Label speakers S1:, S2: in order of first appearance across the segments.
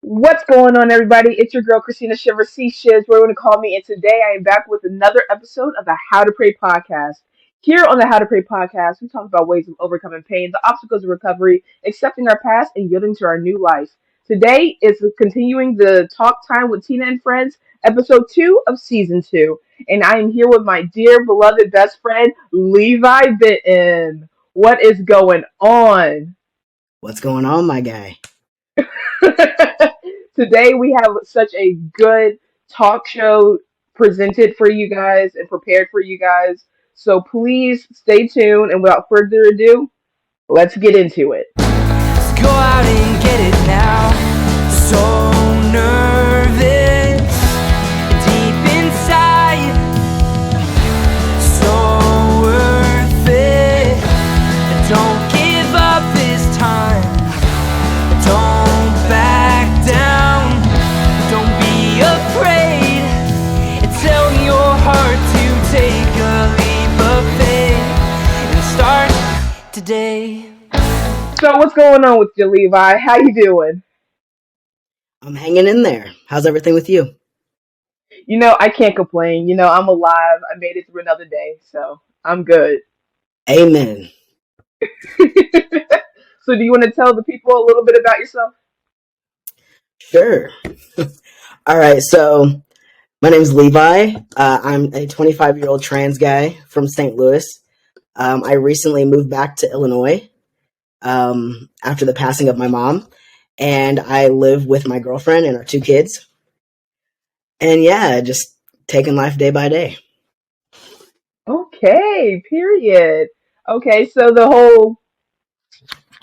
S1: What's going on, everybody? It's your girl, Christina Shiver C. Shiz, where you want to call me. And today I am back with another episode of the How to Pray podcast. Here on the How to Pray podcast, we talk about ways of overcoming pain, the obstacles of recovery, accepting our past, and yielding to our new life. Today is continuing the Talk Time with Tina and Friends, episode 2 of season 2. And I am here with my dear, beloved best friend, Levi Benton. What is going on?
S2: What's going on, my guy?
S1: Today we have such a good talk show presented for you guys and prepared for you guys. So please stay tuned, and without further ado, let's get into it.
S3: Let's go out and get it now. So nervous, deep inside, so worth it. Don't give up this time. Don't back down. Don't be afraid. Tell your heart to take a leap of faith and start today.
S1: So what's going on with you, Levi? How you doing?
S2: I'm hanging in there. How's everything with you?
S1: I can't complain. I'm alive. I made it through another day, so I'm good.
S2: Amen.
S1: So do you want to tell the people a little bit about yourself?
S2: Sure. All right, so my name's Levi. I'm a 25-year-old trans guy from St. Louis. I recently moved back to Illinois after the passing of my mom, and I live with my girlfriend and our 2 kids. And yeah, just taking life day by day.
S1: Okay, period. Okay, so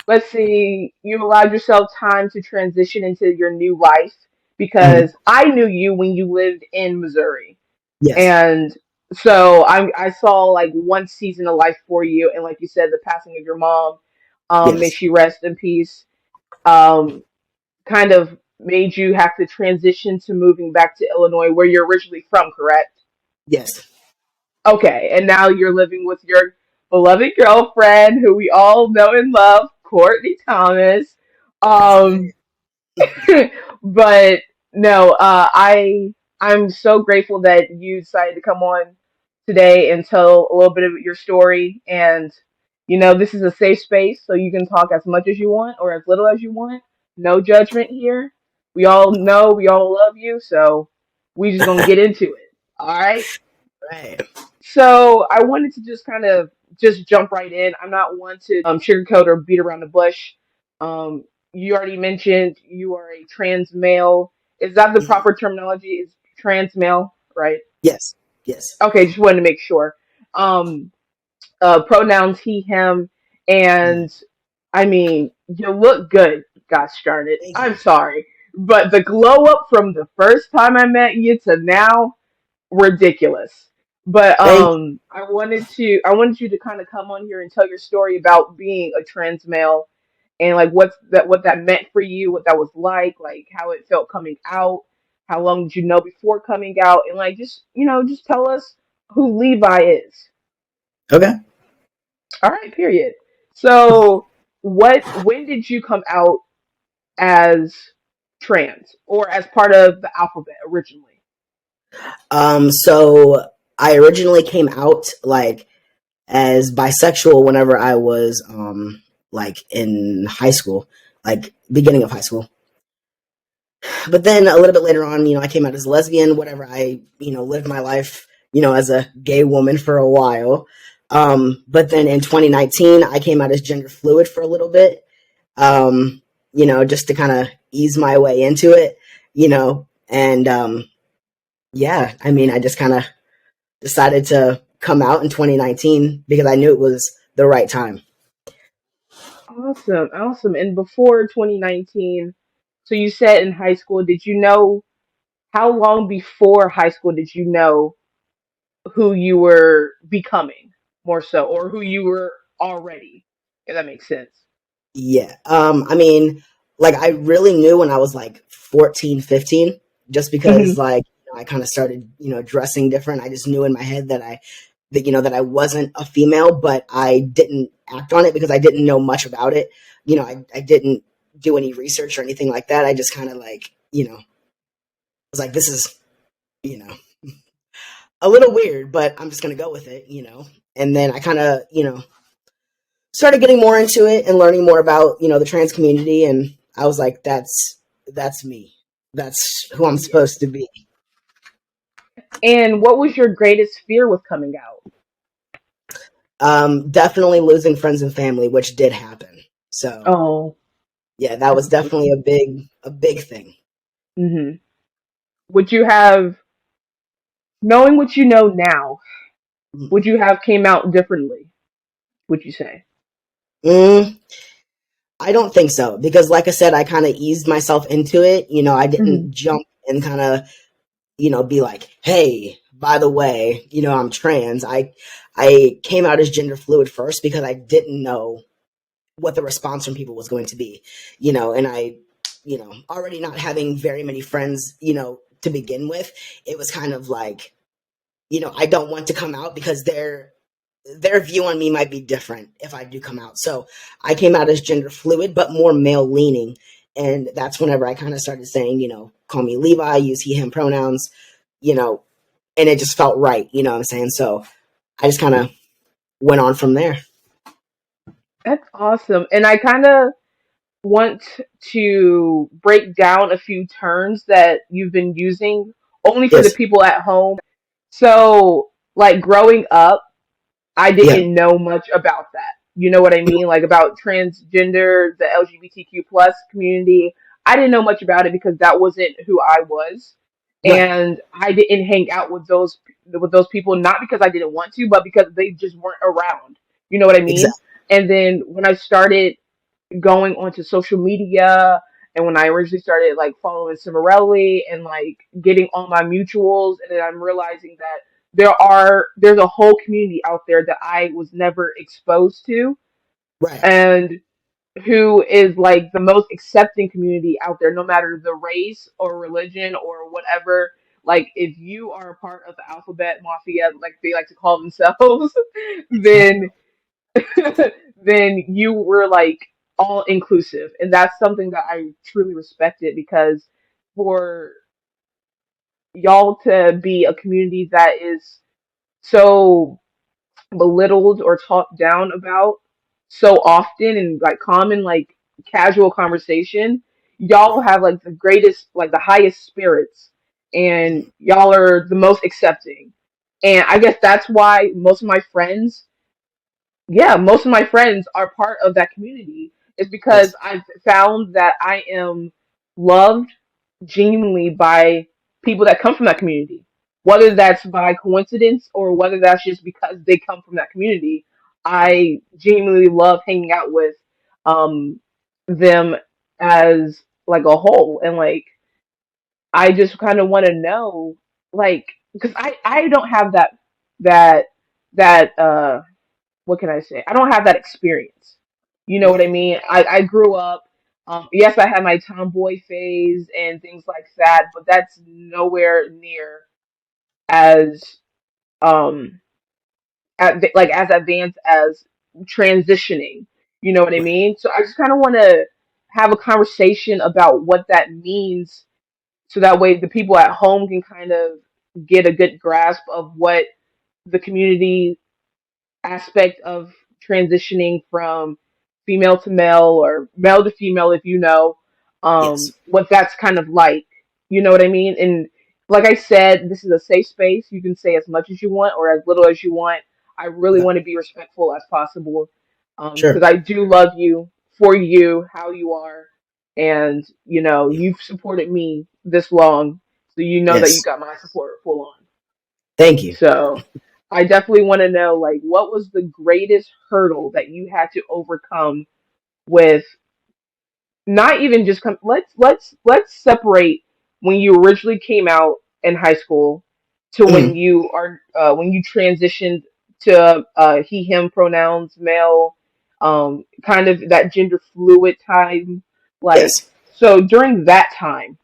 S1: let's see, you allowed yourself time to transition into your new life
S2: Mhm.
S1: because I knew you when you lived in Missouri.
S2: Yes,
S1: And so I saw like one season of life for you. And like you said, the passing of your mom, may
S2: yes,
S1: she rest in peace, um, kind of made you have to transition to moving back to Illinois where you're originally from, correct?
S2: yes.
S1: Okay, and now you're living with your beloved girlfriend, who we all know and love, Courtney Thomas.
S2: That's right.
S1: Um, but no, I'm so grateful that you decided to come on today and tell a little bit of your story. And this is a safe space, so you can talk as much as you want or as little as you want. No judgment here. We all know, we all love you, so we just gonna get into it. All right.
S2: Right.
S1: So I wanted to just kind of just jump right in. I'm not one to sugarcoat or beat around the bush. You already mentioned you are a trans male. Is that the
S2: Mhm.
S1: proper terminology? Is trans male, right?
S2: Yes, yes.
S1: Okay, just wanted to make sure. Um, Pronouns he, him,
S2: Mhm.
S1: and I mean, you look good. Gosh darn it.
S2: Thank
S1: I'm
S2: you.
S1: sorry. But the glow up from the first time I met you to now, ridiculous. But
S2: Thank
S1: I wanted you to kind of come on here and tell your story about being a trans male and like what that meant for you, what that was like how it felt coming out, how long did you know before coming out, and like just tell us who Levi is.
S2: you. Okay.
S1: All right, period. So when did you come out as trans or as part of the alphabet originally?
S2: So I originally came out like as bisexual whenever I was like in high school, like beginning of high school. But then a little bit later on, I came out as lesbian, whatever. I, lived my life, as a gay woman for a while. But then in 2019, I came out as gender fluid for a little bit, just to kind of ease my way into it, and yeah, I mean, I just kind of decided to come out in 2019 because I knew it was the right time.
S1: Awesome, awesome. And before 2019, so you said in high school, did you know how long before high school did you know who you were becoming more so, or who you were already, if that makes sense?
S2: Yeah. I mean, like I really knew when I was like 14, 15, just because
S1: Hmm.
S2: like I kind of started, dressing different. I just knew in my head that I wasn't a female, but I didn't act on it because I didn't know much about it. I didn't. do any research or anything like that. I just kind of was like, this is, you know, a little weird, but I'm just going to go with it, And then I kind of, started getting more into it and learning more about, the trans community. And I was like, that's me. That's who I'm
S1: Yeah.
S2: supposed to be.
S1: And what was your greatest fear with coming out?
S2: Definitely losing friends and family, which did happen. So
S1: Oh,
S2: yeah, that
S1: that's
S2: was definitely
S1: unfortunate.
S2: a big thing.
S1: Hmm. Would you have, knowing what you know now, would you have came out differently? Would you say?
S2: Mm, I don't think so because, like I said, I kind of eased myself into it. I
S1: Hmm.
S2: didn't jump and kind of, be like, "Hey, by the way, I'm trans." I came out as gender fluid first because I didn't know what the response from people was going to be, and I, already not having very many friends, to begin with, it was kind of like, I don't want to come out because their view on me might be different if I do come out. So I came out as gender fluid, but more male leaning. And that's whenever I kind of started saying, call me Levi, use he, him pronouns, you know, and it just felt right. You know what I'm saying? So I just kind of went on from there.
S1: That's awesome. And I kind of want to break down a few terms that you've been using only for the
S2: Yes.
S1: people at home. So, like growing up, I
S2: Yeah.
S1: didn't know much about that. You know what I mean? Like about transgender, the LGBTQ plus community. I didn't know much about it because that wasn't who I was.
S2: Right.
S1: And I didn't hang out with those people not because I didn't want to, but because they just weren't around. You know what I mean?
S2: Exactly.
S1: And then when I started going onto social media and when I originally started like following Cimarelli and like getting all my mutuals, and then I'm realizing that there's a whole community out there that I was never exposed to,
S2: Right.
S1: and who is like the most accepting community out there, no matter the race or religion or whatever. Like if you are a part of the alphabet mafia, like they like to call themselves, then then you were like all inclusive. And that's something that I truly respected because for y'all to be a community that is so belittled or talked down about so often and like common, like casual conversation, y'all
S2: Right.
S1: have like the greatest, like the highest spirits, and y'all are the most accepting. And I guess that's why most of my friends, yeah, most of my friends are part of that community. Is because
S2: Yes.
S1: I've found that I am loved genuinely by people that come from that community. Whether that's by coincidence or whether that's just because they come from that community, I genuinely love hanging out with um them as like a whole. And like I just kind of want to know, like, because I don't have that that what can I say? I don't have that experience. You know what I
S2: Right.
S1: mean? I grew up, yes, I had my tomboy phase and things like that, but that's nowhere near as um like as advanced as transitioning. You know what I
S2: Right.
S1: mean? So I just kind of want to have a conversation about what that means, so that way the people at home can kind of get a good grasp of what the community aspect of transitioning from female to male or male to female, if you know,
S2: Yes.
S1: what that's kind of like. You know what I mean? And like I said, this is a safe space. You can say as much as you want or as little as you want. I really
S2: Okay.
S1: want to be respectful as possible, because
S2: Sure.
S1: I do love you for you, how you are. And, you know, you've supported me this long, so you know that you
S2: Yes.
S1: got my support full on.
S2: Thank you.
S1: So I definitely want to know, like, what was the greatest hurdle that you had to overcome with not even just come. Let's separate when you originally came out in high school to
S2: Hmm.
S1: when you transitioned to he him pronouns, male, kind of that gender fluid time. Like,
S2: Yes.
S1: so during that time,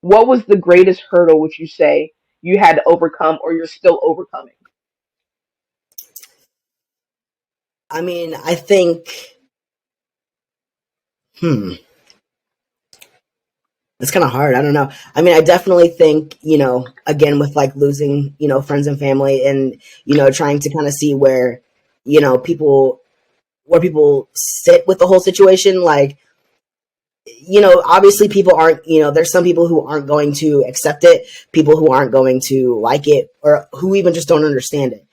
S1: what was the greatest hurdle? Would you say you had to overcome, or you're still overcoming?
S2: I mean, I think. Hmm. It's kind of hard. I don't know. I mean, I definitely think, again, with like losing, friends and family and, trying to kind of see where, people, where people sit with the whole situation. Like, obviously people aren't, there's some people who aren't going to accept it, people who aren't going to like it, or who even just don't understand it,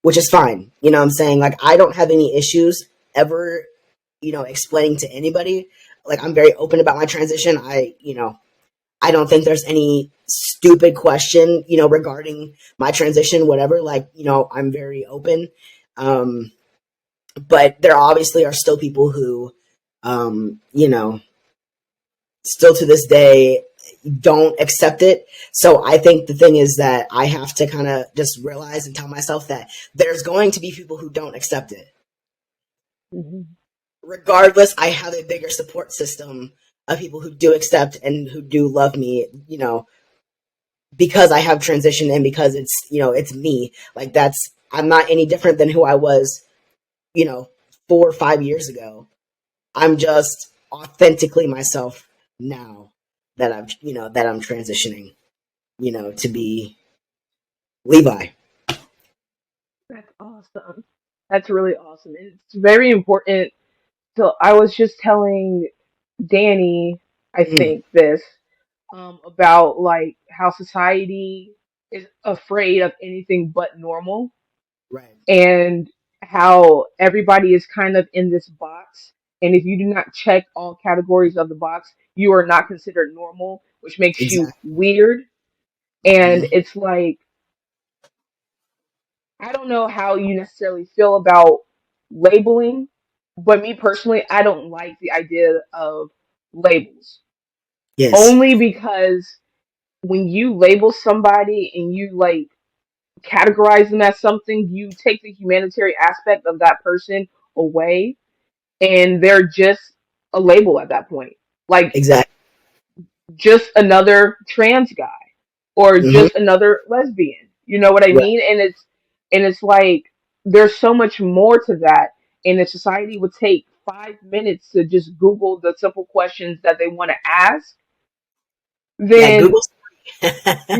S2: which is fine. You know what I'm saying? Like, I don't have any issues ever, explaining to anybody. Like, I'm very open about my transition. I don't think there's any stupid question, regarding my transition, whatever. Like, I'm very open. Um, but there obviously are still people who, still to this day don't accept it. So I think the thing is that I have to kind of just realize and tell myself that there's going to be people who don't accept it.
S1: Mhm.
S2: Regardless, I have a bigger support system of people who do accept and who do love me, because I have transitioned and because it's me. Like, I'm not any different than who I was, 4 or 5 years ago. I'm just authentically myself now that I'm transitioning, to be Levi.
S1: That's awesome. That's really awesome. And it's very important. So I was just telling Danny, I
S2: Mm,
S1: think this, about like how society is afraid of anything but normal,
S2: right.
S1: and how everybody is kind of in this box. And if you do not check all categories of the box, you are not considered normal, which makes you
S2: Exactly.
S1: weird. And
S2: Hmm.
S1: it's like, I don't know how you necessarily feel about labeling, but me personally, I don't like the idea of labels.
S2: Yes.
S1: Only because when you label somebody and you like categorize them as something, you take the humanitarian aspect of that person away, and they're just a label at that point. Like,
S2: Exactly.
S1: just another trans guy or
S2: Hmm.
S1: just another lesbian. You know what I
S2: Right.
S1: mean? And it's like there's so much more to that. And if society would take 5 minutes to just Google the simple questions that they want to ask,
S2: Yeah.
S1: then
S2: Google's.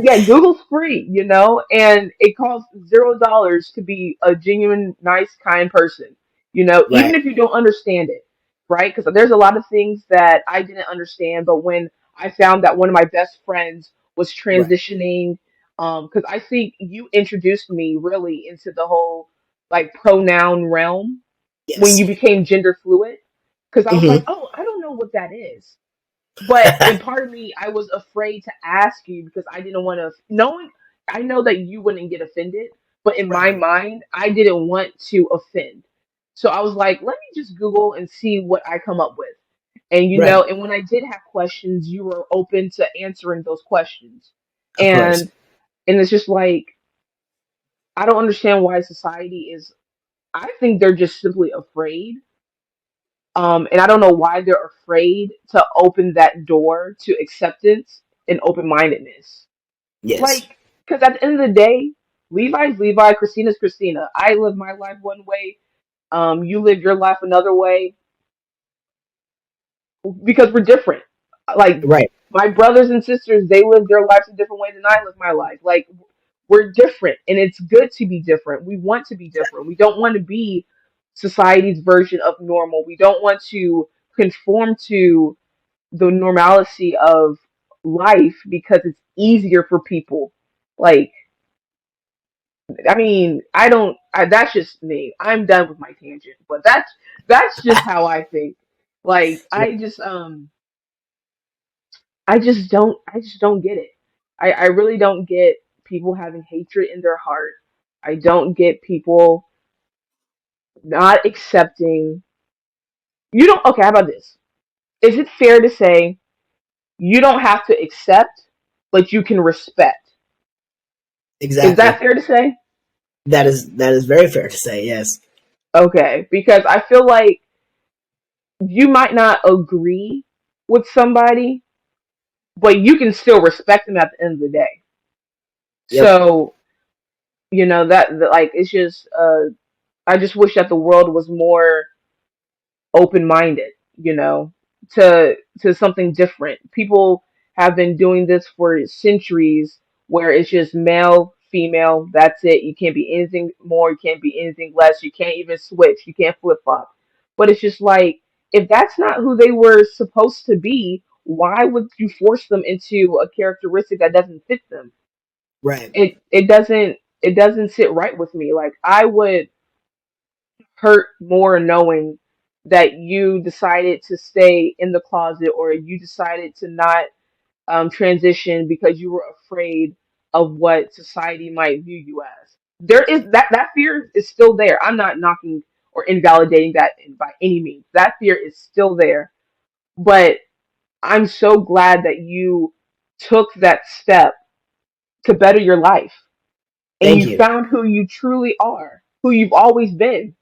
S1: yeah, Google's free, and it costs $0 to be a genuine, nice, kind person, even
S2: Right.
S1: if you don't understand it, right? Because there's a lot of things that I didn't understand, but when I found that one of my best friends was
S2: Right.
S1: transitioning, because I think you introduced me really into the whole like pronoun realm when
S2: Yes.
S1: you became gender fluid, because I was like,
S2: Hmm.
S1: oh, I don't know what that is. But in part of me, I was afraid to ask you because I didn't want to. Knowing, I know that you wouldn't get offended, but in my
S2: Right.
S1: mind, I didn't want to offend. So I was like, let me just Google and see what I come up with. And
S2: Right.
S1: and when I did have questions, you were open to answering those questions.
S2: Of course.
S1: And it's just like, I don't understand why society is. I think they're just simply afraid. And I don't know why they're afraid to open that door to acceptance and open mindedness.
S2: Yes.
S1: Like, because at the end of the day, Levi's Levi, Christina's Christina. I live my life one way. You live your life another way because we're different. Like,
S2: Right.
S1: my brothers and sisters, they live their lives a different way than I live my life. Like, we're different, and it's good to be different. We want to be different. We don't want to be society's version of normal. We don't want to conform to the normalcy of life because it's easier for people. Like, I mean, I don't. That's just me. I'm done with my tangent, but that's just how I think. Like, I just don't get it. I really don't get people having hatred in their heart. I don't get people not accepting. You don't. Okay, how about this? Is it fair to say you don't have to accept, but you can respect? Is that
S2: Exactly.
S1: fair to say?
S2: That is very fair to say. Yes.
S1: Okay, because I feel like you might not agree with somebody, but you can still respect them at the end of the day.
S2: Yep.
S1: So, that like it's just I just wish that the world was more open minded, to something different. People have been doing this for centuries, where it's just male, female, that's it. You can't be anything more, you can't be anything less, you can't even switch, you can't flip flop. But it's just like, if that's not who they were supposed to be, why would you force them into a characteristic that doesn't fit them?
S2: Right.
S1: It doesn't sit right with me. Like, I would hurt more knowing that you decided to stay in the closet, or you decided to not transition because you were afraid of what society might view you as. There is that fear is still there. I'm not knocking or invalidating that by any means. That fear is still there. But I'm so glad that you took that step to better your life, and
S2: Thank
S1: you
S2: you.
S1: found who you truly are, who you've always been.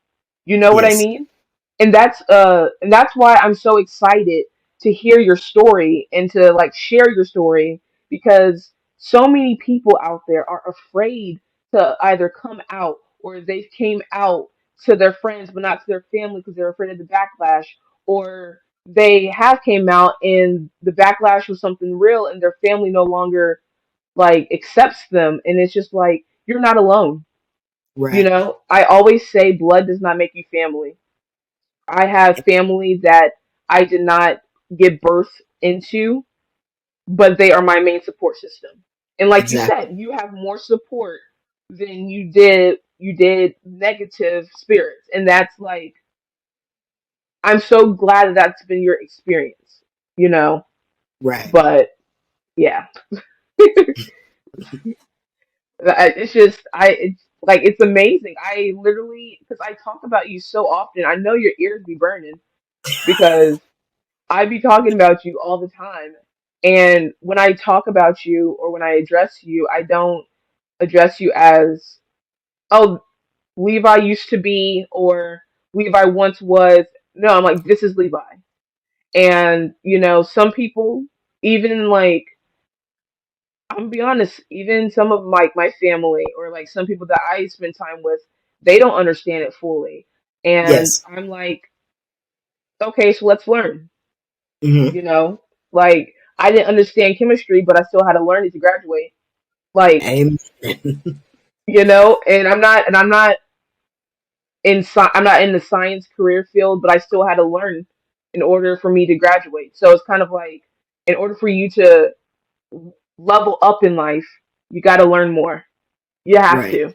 S1: You know what I
S2: Yes.
S1: mean? And that's why I'm so excited to hear your story and to like share your story, because so many people out there are afraid to either come out, or they came out to their friends but not to their family because they're afraid of the backlash, or they have came out and the backlash was something real and their family no longer like accepts them, and it's just like, you're not alone.
S2: Right.
S1: I always say blood does not make you family. I have family that I did not give birth into, but they are my main support system. And like you
S2: Exactly.
S1: said, you have more support than you did negative spirits. And that's like, I'm so glad that that's been your experience, you know.
S2: Right.
S1: But yeah, it's like, it's amazing. I literally, because I talk about you so often, I know your ears be burning because I be talking about you all the time. And when I talk about you or when I address you, I don't address you as, oh, Levi used to be, or Levi once was. No, I'm like, this is Levi. And, some people, even like, I'm gonna be honest, even some of my family, or like some people that I spend time with, they don't understand it fully. And
S2: Yes.
S1: I'm like, okay, so let's learn.
S2: Hmm.
S1: you know like, I didn't understand chemistry, but I still had to learn it to graduate. Like,
S2: Amen.
S1: and I'm not I'm not in the science career field, but I still had to learn in order for me to graduate. So it's kind of like, in order for you to level up in life, you got to learn more. You have
S2: Right.
S1: to.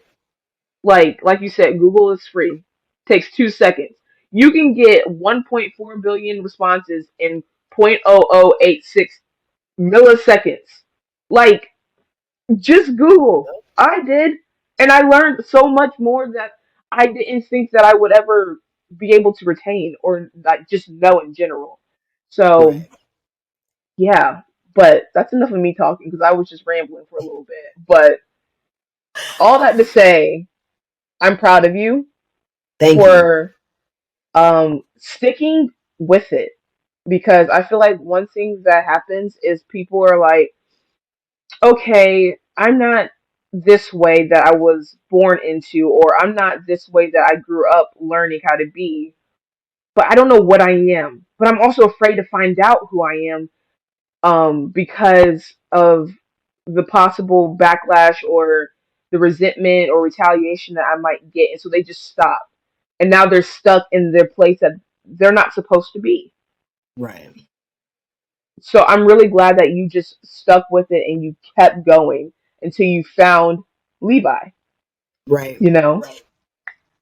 S1: Like you said, Google is free. Takes 2 seconds. You can get 1.4 billion responses in 0.0086 milliseconds. Like, just Google. I did. And I learned so much more that I didn't think that I would ever be able to retain, or like just know in general. So,
S2: Right.
S1: yeah. But that's enough of me talking, because I was just rambling for a little bit. But all that to say, I'm proud of you
S2: Thank you.
S1: for sticking with it, because I feel like one thing that happens is people are like, okay, I'm not this way that I was born into, or I'm not this way that I grew up learning how to be, but I don't know what I am. But I'm also afraid to find out who I am, because of the possible backlash, or the resentment or retaliation that I might get. And so they just stop. And now they're stuck in their place that they're not supposed to be.
S2: Right.
S1: So I'm really glad that you just stuck with it and you kept going until you found Levi,
S2: Right.
S1: you know?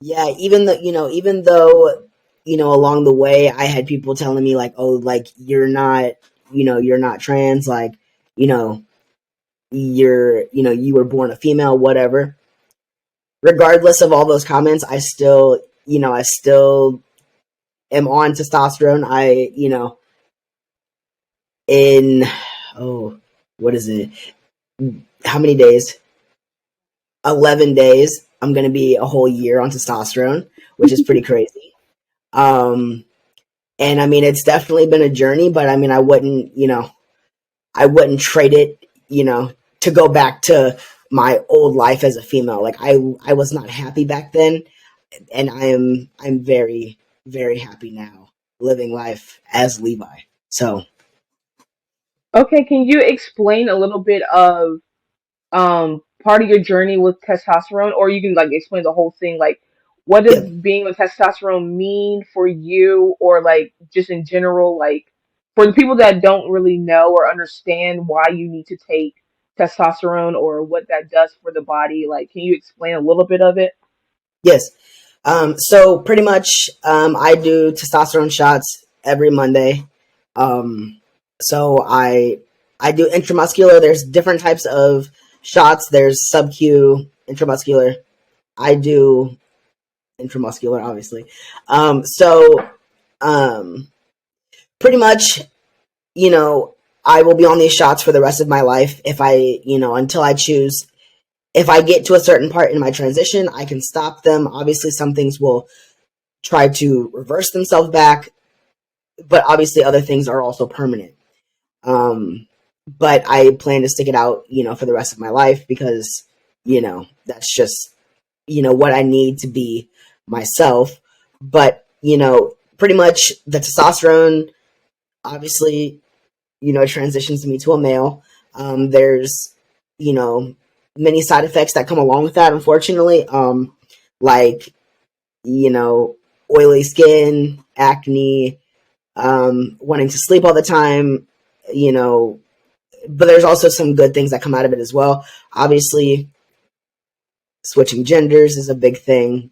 S2: Yeah. Even though along the way I had people telling me like, oh, like you're not trans, like, you know, you were born a female, whatever. Regardless of all those comments, I still am on testosterone. In, oh, what is it? How many days? 11 days. I'm going to be a whole year on testosterone, which is pretty crazy. Um, and I mean, it's definitely been a journey, but I mean, I wouldn't trade it, to go back to my old life as a female. Like I was not happy back then, and I'm very, very happy now living life as Levi. So
S1: Okay, can you explain a little bit of part of your journey with testosterone, or you can like explain the whole thing, like what does
S2: Yeah.
S1: being with testosterone mean for you, or like just in general, like for the people that don't really know or understand why you need to take testosterone or what that does for the body, like can you explain a little bit of it?
S2: Yes. So pretty much, I do testosterone shots every Monday. Um, so I do intramuscular. There's different types of shots. There's sub-Q, intramuscular. I do intramuscular, obviously. So um, pretty much, you know, I will be on these shots for the rest of my life if until I choose. If I get to a certain part in my transition, I can stop them. Obviously, some things will try to reverse themselves back, but obviously other things are also permanent. But I plan to stick it out, for the rest of my life because, that's just, what I need to be myself. But, pretty much the testosterone, obviously, transitions me to a male. There's, you know, many side effects that come along with that, unfortunately. Like, you know, oily skin, acne, wanting to sleep all the time, you know, but there's also some good things that come out of it as well. Obviously, switching genders is a big thing,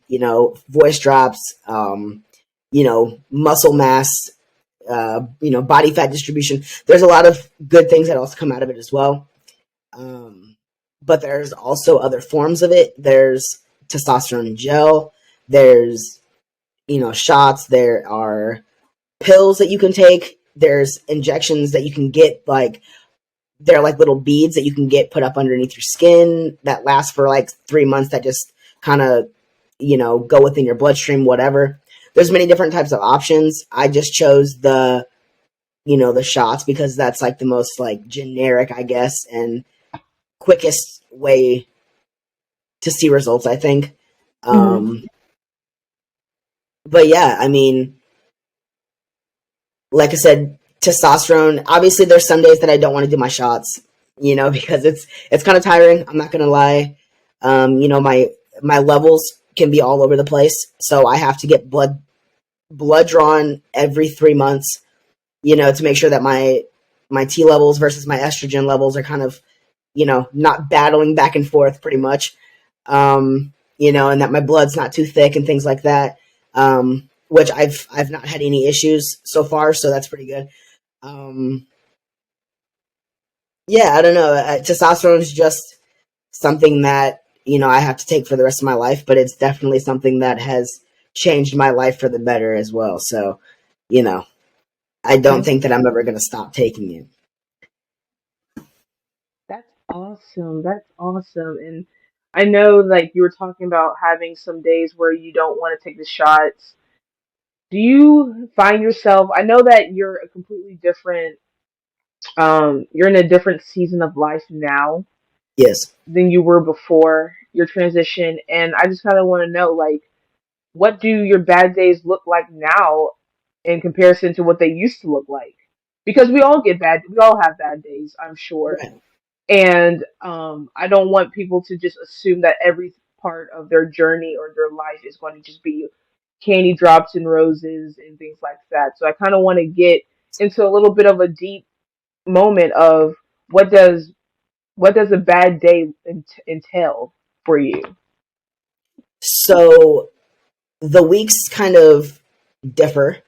S2: voice drops, muscle mass, body fat distribution. There's a lot of good things that also come out of it as well. But there's also other forms of it. There's testosterone gel. There's, shots. There are pills that you can take. There's injections that you can get, like they're like little beads that you can get put up underneath your skin that last for like 3 months that just kind of, go within your bloodstream, whatever. There's many different types of options. I just chose the shots because that's like the most like generic, I guess, and quickest way to see results, I think.
S1: Hmm.
S2: Um, but yeah, I mean, like I said, testosterone. Obviously, there's some days that I don't want to do my shots, because it's kind of tiring. I'm not gonna lie. My levels can be all over the place, so I have to get blood drawn every 3 months, to make sure that my T levels versus my estrogen levels are kind of, not battling back and forth, pretty much. And that my blood's not too thick and things like that. Which I've not had any issues so far, so that's pretty good. Um, yeah, I don't know. Testosterone is just something that I have to take for the rest of my life, but it's definitely something that has changed my life for the better as well. So, you know, I don't
S1: That's
S2: think that I'm ever going to stop taking it.
S1: that's awesome. That's awesome. And I know like you were talking about having some days where you don't want to take the shots. Do you find yourself, I know that you're a completely different you're in a different season of life now
S2: Yes.
S1: than you were before your transition, and I just kind of want to know like what do your bad days look like now in comparison to what they used to look like? Because we all have bad days, I'm sure.
S2: Right.
S1: And I don't want people to just assume that every part of their journey or their life is going to just be candy drops and roses and things like that. So I kind of want to get into a little bit of a deep moment of what does what does a bad day entail for you?
S2: So the weeks kind of differ,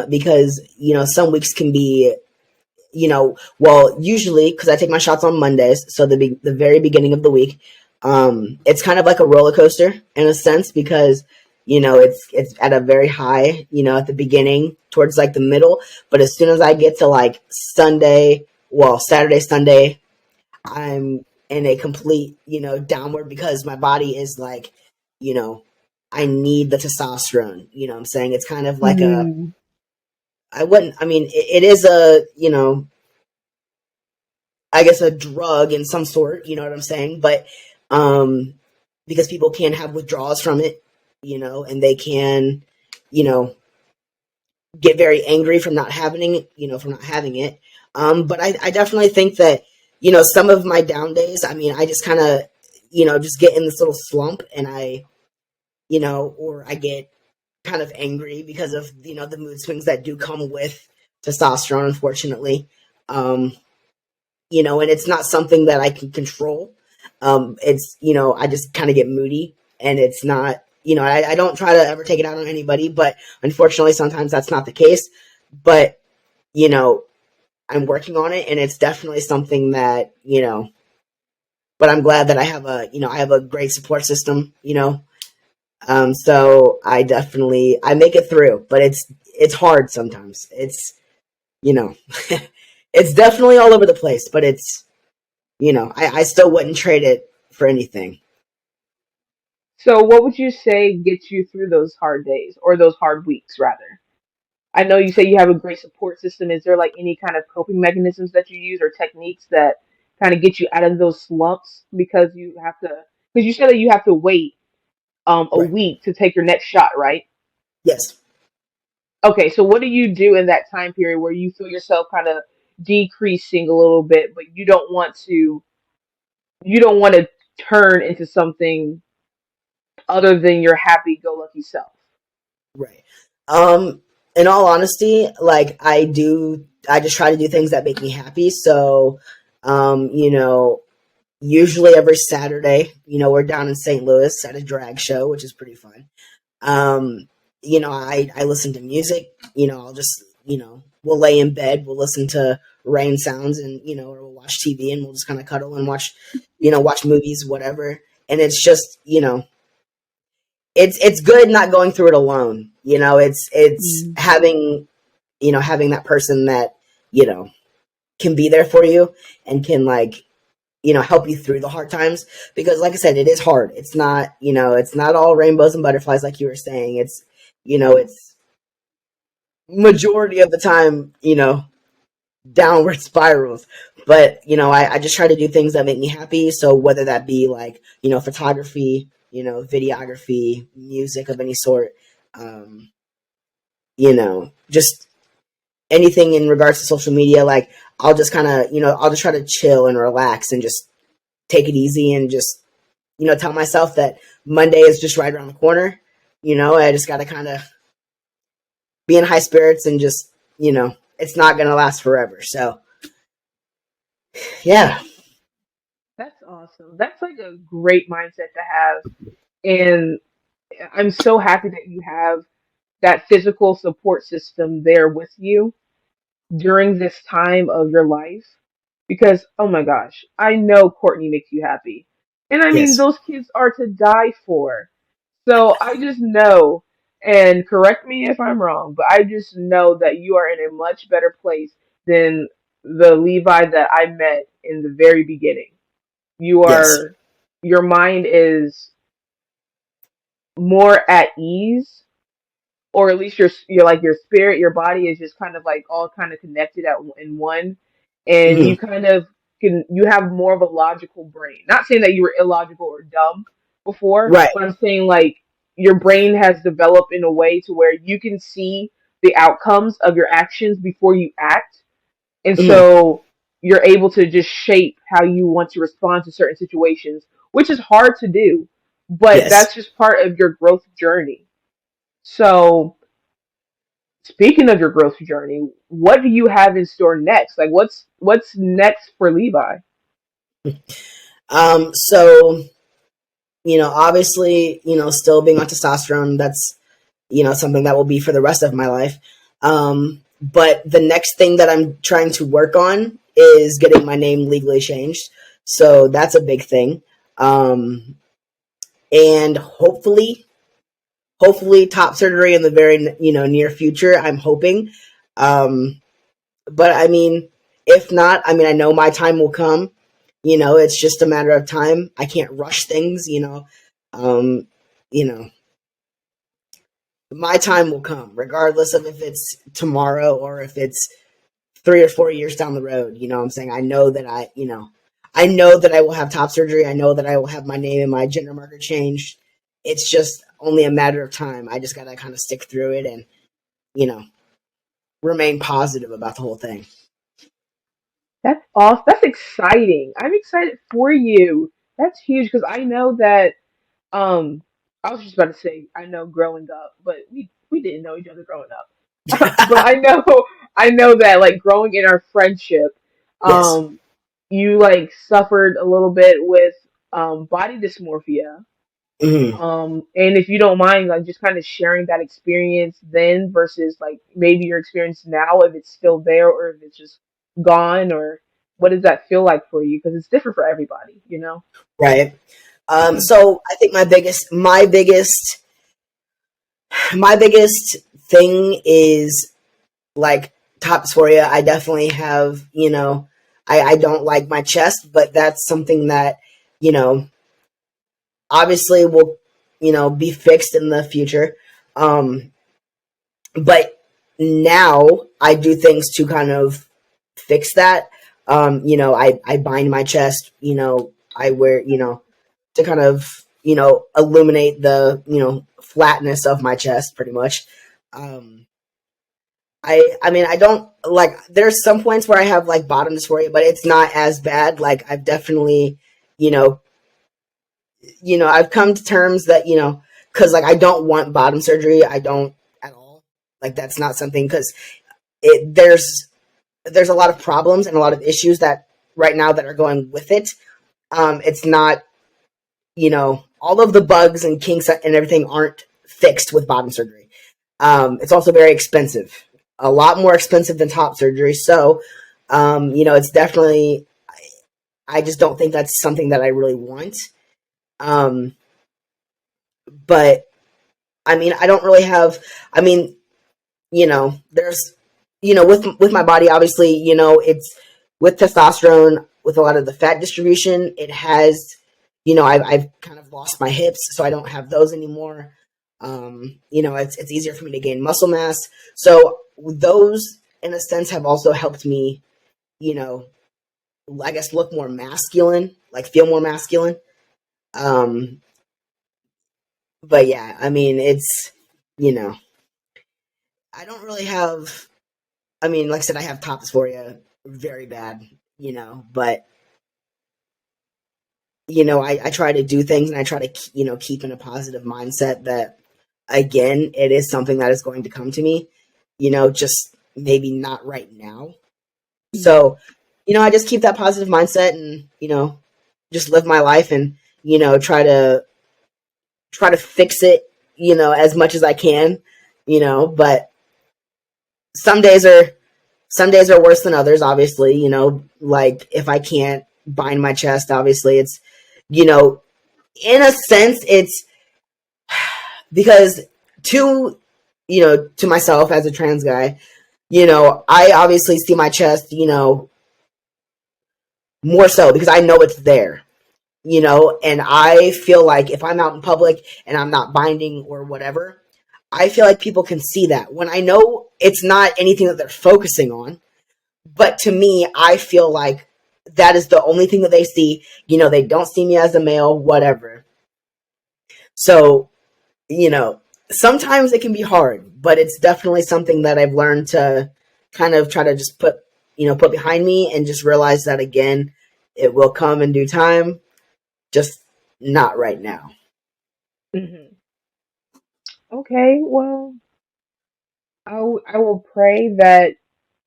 S2: because, some weeks can be, well, usually because I take my shots on Mondays, so the very beginning of the week, it's kind of like a roller coaster in a sense because it's at a very high, at the beginning towards like the middle, but as soon as I get to like Saturday, Sunday, I'm in a complete, downward because my body is like, you know, I need the testosterone. What I'm saying? It's kind of like
S1: Hmm.
S2: I mean, it is a, I guess a drug in some sort, you know what I'm saying? But, because people can have withdrawals from it, and they can, you know, get very angry from not having it, from not having it. But I definitely think that, some of my down days, I mean, I just kind of, just get in this little slump, and or I get kind of angry because of, the mood swings that do come with testosterone, unfortunately. Um, and it's not something that I can control. It's, I just kind of get moody, and it's not, I don't try to ever take it out on anybody, but unfortunately sometimes that's not the case. But, you know, I'm working on it, and it's definitely something that, but I'm glad that I have a great support system, so I make it through, but it's hard sometimes. It's, you know, it's definitely all over the place, but it's, I still wouldn't trade it for anything.
S1: So, what would you say gets you through those hard days or those hard weeks, rather? I know you say you have a great support system. Is there like any kind of coping mechanisms that you use or techniques that kind of get you out of those slumps because because you said that you have to wait a
S2: Right.
S1: week to take your next shot, right?
S2: Yes.
S1: Okay, so what do you do in that time period where you feel yourself kind of decreasing a little bit, but you don't want to turn into something other than your happy-go-lucky self?
S2: Right. Um, in all honesty, like I just try to do things that make me happy. So, um, you know, usually every Saturday, we're down in St. Louis at a drag show, which is pretty fun. Um, I listen to music. I'll just, we'll lay in bed, we'll listen to rain sounds, and, or we'll watch TV, and we'll just kind of cuddle and watch movies, whatever. And it's just, it's good not going through it alone. It's
S1: Mm.
S2: having that person that, can be there for you, and can, like, help you through the hard times, because, like I said, it is hard. It's not all rainbows and butterflies, like you were saying. It's majority of the time, downward spirals. But, I just try to do things that make me happy. So whether that be, like, photography, videography, music of any sort, just anything in regards to social media, like, I'll just try to chill and relax and just take it easy, and just, tell myself that Monday is just right around the corner. I just got to kind of be in high spirits, and just, it's not going to last forever. So, yeah.
S1: That's awesome. That's like a great mindset to have. And I'm so happy that you have that physical support system there with you during this time of your life. Because, oh my gosh, I know Courtney makes you happy. And I mean,
S2: Yes.
S1: those kids are to die for. So I just know, and correct me if I'm wrong, but I just know that you are in a much better place than the Levi that I met in the very beginning. You
S2: Yes.
S1: are, your mind is more at ease, or at least your like your spirit, your body is just kind of like all kind of connected in one, and
S2: Hmm.
S1: you kind of you have more of a logical brain. Not saying that you were illogical or dumb before,
S2: Right.
S1: but I'm saying like your brain has developed in a way to where you can see the outcomes of your actions before you act, and
S2: Hmm.
S1: so you're able to just shape how you want to respond to certain situations, which is hard to do, but
S2: Yes.
S1: that's just part of your growth journey. So, speaking of your growth journey, what do you have in store next? Like, what's next for Levi?
S2: So, obviously, still being on testosterone, that's, something that will be for the rest of my life. But the next thing that I'm trying to work on is getting my name legally changed. So that's a big thing. Um, and hopefully top surgery in the very, near future. I'm hoping. Um, but I mean, if not, I mean, I know my time will come. It's just a matter of time. I can't rush things. Um, you know, my time will come, regardless of if it's tomorrow or if it's 3 or 4 years down the road. I'm saying, I know that I will have top surgery. I know that I will have my name and my gender marker changed. It's just only a matter of time. I just gotta kind of stick through it, and, you know, remain positive about the whole thing.
S1: That's awesome. That's exciting. I'm excited for you. That's huge because I know that. I was just about to say I know growing up, but we didn't know each other growing up. But I know that like growing in our friendship,
S2: Yes.
S1: um, you like suffered a little bit with body dysmorphia.
S2: Hmm.
S1: And if you don't mind, like just kind of sharing that experience then versus like maybe your experience now, if it's still there or if it's just gone, or what does that feel like for you? Because it's different for everybody, you know?
S2: Right. So I think my biggest thing is like top dysphoria. I definitely have, I don't like my chest, but that's something that, you know, obviously will, be fixed in the future. Um, but now I do things to kind of fix that. I bind my chest, I wear, to kind of, illuminate the, flatness of my chest pretty much. Um, I mean, I don't like, there's some points where I have like bottom dysphoria, but it's not as bad. Like I've definitely, you know, I've come to terms that, cause like I don't want bottom surgery. I don't at all. Like that's not something, cause there's a lot of problems and a lot of issues that right now that are going with it. It's not, all of the bugs and kinks and everything aren't fixed with bottom surgery. It's also very expensive, a lot more expensive than top surgery. So, it's definitely, I just don't think that's something that I really want. Um, but I mean, I don't really have, I mean, there's, with my body, obviously, it's with testosterone, with a lot of the fat distribution, it has, I've kind of lost my hips, so I don't have those anymore. It's easier for me to gain muscle mass. So those, in a sense, have also helped me, you know, I guess look more masculine, like feel more masculine. Um, but yeah, I mean, it's, you know, I don't really have, I mean, like I said, I have top dysphoria very bad, but, I try to do things and I try to, keep in a positive mindset that, again, it is something that is going to come to me, just maybe not right now.
S1: Mhm.
S2: So, I just keep that positive mindset and, just live my life and, try to fix it, as much as I can, but some days are some days are worse than others, obviously, like if I can't bind my chest, obviously it's, you know, in a sense it's because to myself as a trans guy, I obviously see my chest, more so because I know it's there, and I feel like if I'm out in public and I'm not binding or whatever, I feel like people can see that when I know it's not anything that they're focusing on. But to me, I feel like that is the only thing that they see. They don't see me as a male, whatever. So, sometimes it can be hard, but it's definitely something that I've learned to kind of try to just put behind me and just realize that again, it will come in due time, just not right now.
S1: Mhm. Okay, well, I will pray that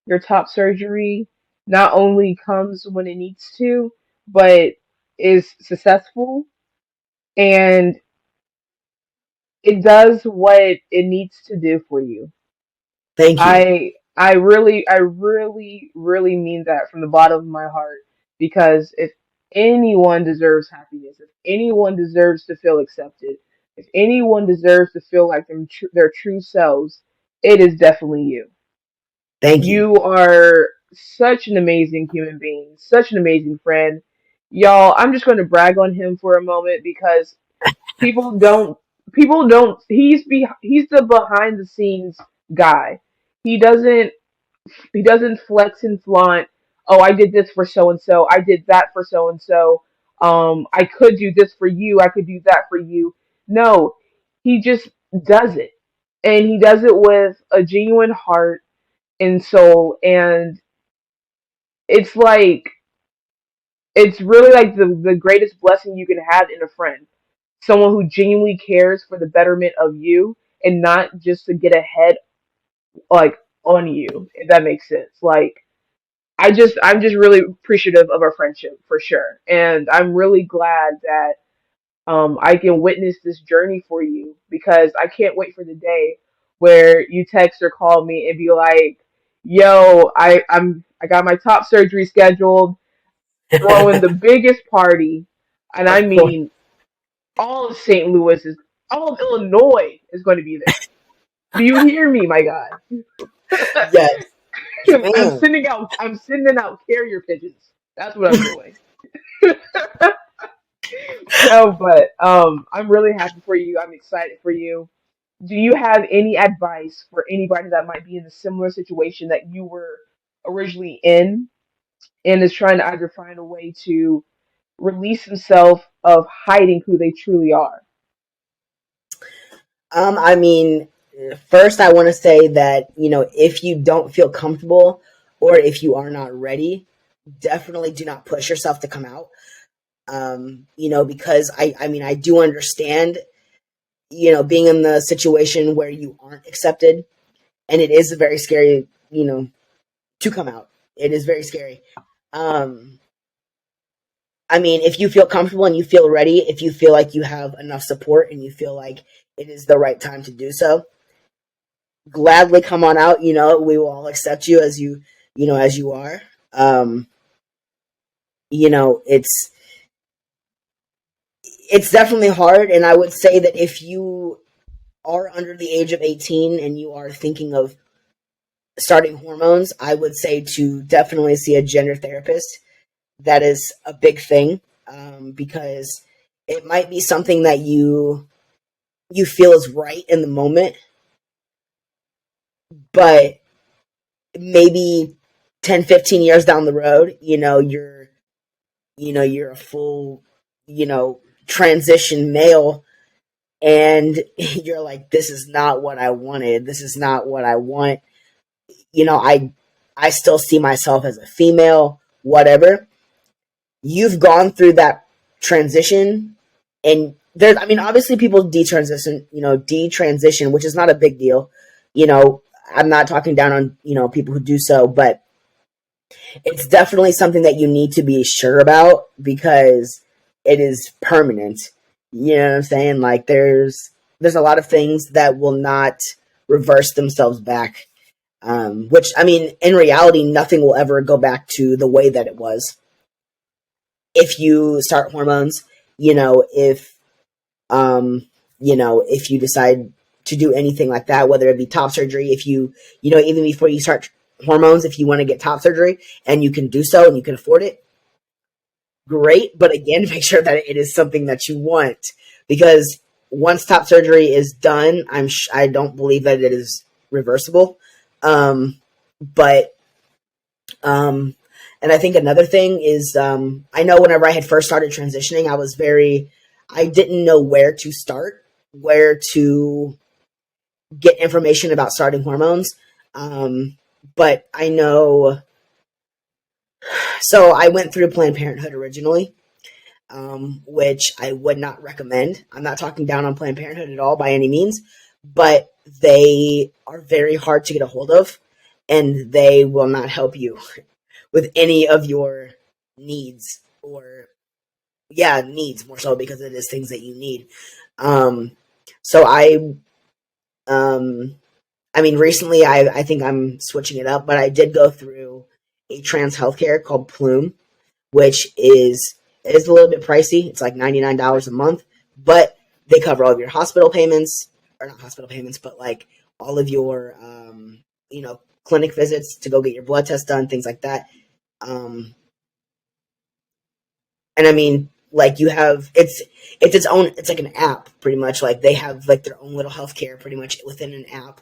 S1: your top surgery not only comes when it needs to, but is successful and it does what it needs to do for you.
S2: Thank you.
S1: I really mean that from the bottom of my heart because if anyone deserves happiness, if anyone deserves to feel accepted, if anyone deserves to feel like their true selves, it is definitely you.
S2: Thank you.
S1: You are such an amazing human being, such an amazing friend. Y'all, I'm just going to brag on him for a moment because people don't he's the behind the scenes guy. He doesn't he doesn't flex and flaunt, oh, I did this for so and so, I did that for so and so. I could do this for you, I could do that for you. No, he just does it. And he does it with a genuine heart and soul. And it's like it's really like the greatest blessing you can have in a friend. Someone who genuinely cares for the betterment of you and not just to get ahead like on you, if that makes sense. Like I'm just really appreciative of our friendship for sure. And I'm really glad that I can witness this journey for you because I can't wait for the day where you text or call me and be like, "Yo, I got my top surgery scheduled, throwing the biggest party, and I
S2: Of course.
S1: mean all of St. Louis is all of Illinois is going to be there. Do you hear me, my guy?
S2: Yes, ma'am.
S1: I'm sending out carrier pigeons. That's what I'm doing. No, but I'm really happy for you. I'm excited for you. Do you have any advice for anybody that might be in a similar situation that you were originally in and is trying to either find a way to release themselves of hiding who they truly are?
S2: I mean, first I want to say that, if you don't feel comfortable or if you are not ready, definitely do not push yourself to come out. Because I mean, I do understand, being in the situation where you aren't accepted, and it is very scary, to come out. It is very scary. Um, I mean, if you feel comfortable and you feel ready, if you feel like you have enough support and you feel like it is the right time to do so, gladly come on out. We will all accept you as as you are. Um, it's definitely hard, and I would say that if you are under the age of 18 and you are thinking of starting hormones, I would say to definitely see a gender therapist. That is a big thing, because it might be something that you feel is right in the moment, but maybe 10, 15 years down the road, you're a full, transition male, and you're like, this is not what I wanted. This is not what I want. I still see myself as a female, whatever. You've gone through that transition, and there, I mean, obviously people detransition, which is not a big deal. You know, I'm not talking down on, people who do so, but it's definitely something that you need to be sure about because it is permanent. You know what I'm saying? Like there's a lot of things that will not reverse themselves back. Which, I mean, in reality, nothing will ever go back to the way that it was if you start hormones. If if you decide to do anything like that, whether it be top surgery, if even before you start hormones, if you want to get top surgery and you can do so and you can afford it, great. But again, make sure that it is something that you want, because once top surgery is done, I don't believe that it is reversible. But and I think another thing is, I know whenever I had first started transitioning, I didn't know where to start, where to get information about starting hormones. But I know, so I went through Planned Parenthood originally, which I would not recommend. I'm not talking down on Planned Parenthood at all by any means, but they are very hard to get a hold of, and they will not help you with any of your needs, or needs more so, because it is things that you need. Um, so um, I mean, recently I think I'm switching it up, but I did go through a trans healthcare called Plume, which is a little bit pricey. It's like $99 a month, but they cover all of your hospital payments, or not hospital payments, but like all of your clinic visits to go get your blood test done, things like that. Um, and I mean, like, its own, it's like an app pretty much. Like they have like their own little healthcare pretty much within an app,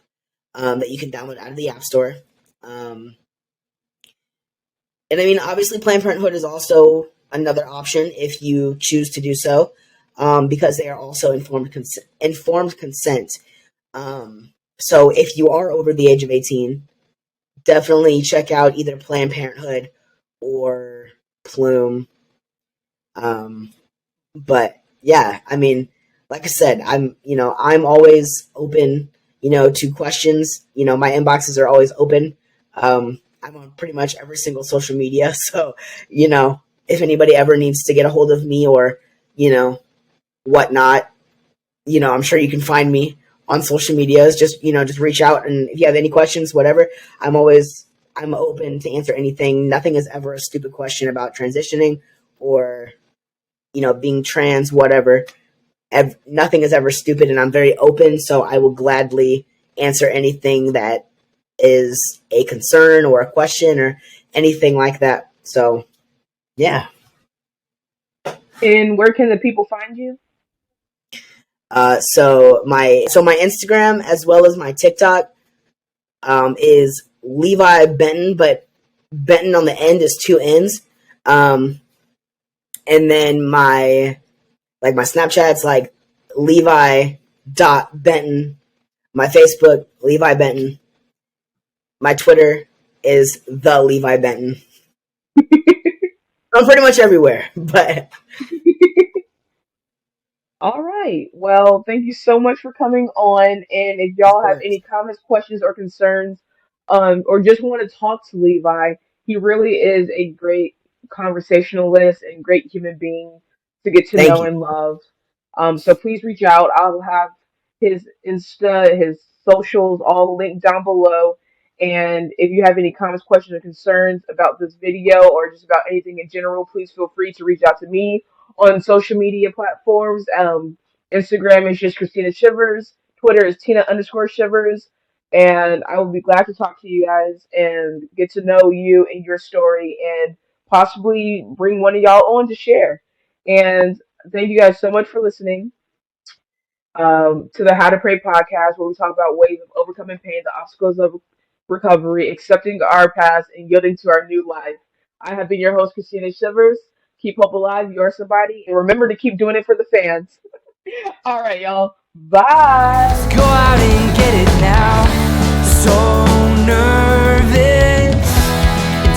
S2: that you can download out of the App Store. Um, and I mean, obviously, Planned Parenthood is also another option if you choose to do so, because they are also informed consent. So if you are over the age of 18, definitely check out either Planned Parenthood or Plume. But yeah, I mean, like I said, I'm always open, to questions. My inboxes are always open. I'm on pretty much every single social media. So, if anybody ever needs to get a hold of me or, whatnot, I'm sure you can find me on social medias. Just reach out. And if you have any questions, whatever, I'm open to answer anything. Nothing is ever a stupid question about transitioning or, being trans, whatever. Nothing is ever stupid, and I'm very open, so I will gladly answer anything that is a concern or a question or anything like that. So, yeah.
S1: And where can the people find you?
S2: So my Instagram as well as my TikTok is Levi Benton, but Benton on the end is two N's. And then my Snapchat's like Levi.Benton. My Facebook, Levi Benton. My Twitter is the Levi Benton. I'm pretty much everywhere, but
S1: All right. Well, thank you so much for coming on. And if
S2: of
S1: y'all have
S2: course.
S1: any comments, questions, or concerns, or just want to talk to Levi, he really is a great conversationalist and great human being to get to
S2: Thank
S1: know
S2: you.
S1: and love. So please reach out. I'll have his Insta, his socials all linked down below. And if you have any comments, questions, or concerns about this video or just about anything in general, please feel free to reach out to me on social media platforms. Instagram is just Christina Shivers. Twitter is Tina_Shivers. And I will be glad to talk to you guys and get to know you and your story and possibly bring one of y'all on to share. And thank you guys so much for listening to the How to Pray podcast, where we talk about ways of overcoming pain, the obstacles of recovery, accepting our past, and yielding to our new life. I have been your host, Christina Shivers. Keep hope alive. You're somebody. And remember to keep doing it for the fans. All right, y'all. Bye.
S3: Go out and get it now. So nervous,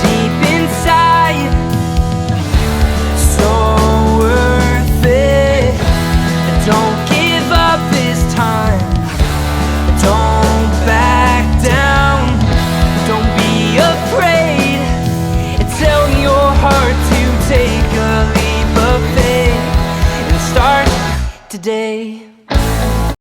S3: deep inside, so worth it. Don't give up this time. Don't back down. Don't be afraid. Tell your heart to take a leap of faith and start today.